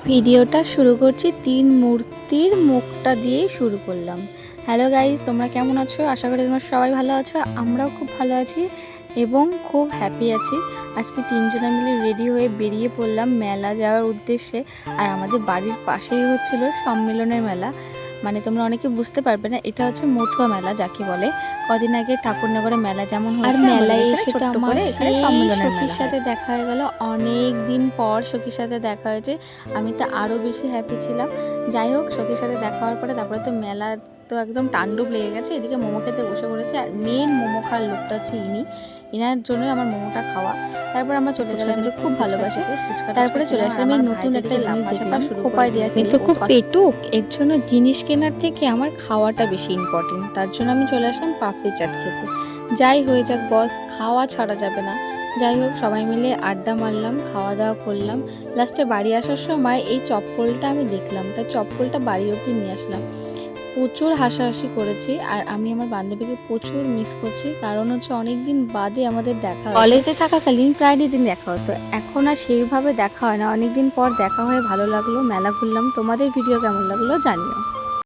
ভিডিওটা শুরু করছি তিন মূর্তির মুখটা দিয়েই শুরু করলাম। হ্যালো গাইস, তোমরা কেমন আছো? আশা করি তোমরা সবাই ভালো আছো। আমরাও খুব ভালো আছি এবং খুব হ্যাপি আছি। আজকে তিনজনে মিলে রেডি হয়ে বেরিয়ে পড়লাম মেলা যাওয়ার উদ্দেশ্যে। আর আমাদের বাড়ির পাশেই হচ্ছিল সম্মেলনের মেলা। মানে তোমরা অনেকে বুঝতে পারবে না, এটা হচ্ছে মথুয়া মেলা যাকে বলে। কদিন আগে ঠাকুরনগরে মেলা যেমন হয়েছে, আর মেলায় এসে তো আমার সখীর সাথে দেখা হয়ে গেল। অনেক দিন পর সখীর সাথে দেখা হয়েছে, আমি তো আরও বেশি হ্যাপি ছিলাম। যাই হোক, সখীর সাথে দেখা হওয়ার পরে তারপরে তো মেলা তো একদম তাণ্ডব লেগে গেছে। এদিকে মোমো খেতে বসে পড়েছে, আর মেন মোমো খাওয়ার লোকটা হচ্ছে ইনার জন্যই আমার মোমোটা খাওয়া। তারপর আমরা চলে গেলাম, আমি তো খুব ভালোবাসি। তারপরে চলে আসলাম এই নতুন একটা জিনিস দেখলাম, খোপায় দেওয়া আছে। তো খুব পেটুক, এর জন্য জিনিস কেনার থেকে আমার খাওয়াটা বেশি ইম্পর্টেন্ট। তার জন্য আমি চলে আসলাম পাপড়ি চাট খেতে। যাই হয়ে যাক বস, খাওয়া ছাড়া যাবে না। যাই হোক, সবাই মিলে আড্ডা মারলাম, খাওয়া দাওয়া করলাম। লাস্টে বাড়ি আসার সময় এই চপ্পলটা আমি দেখলাম, তাই চপ্পলটা বাড়ি অবধি নিয়ে আসলাম। প্রচুর হাসাহাসি করেছি, আর আমি আমার বান্ধবীকে প্রচুর মিস করছি। কারণ হচ্ছে অনেকদিন বাদে আমাদের দেখা হয়। কলেজে থাকাকালীন প্রায় দিন দেখা হতো, এখন আর সেইভাবে দেখা হয় না। অনেকদিন পর দেখা হয়ে ভালো লাগলো, মেলা ঘুরলাম। তোমাদের ভিডিও কেমন লাগলো জানিও।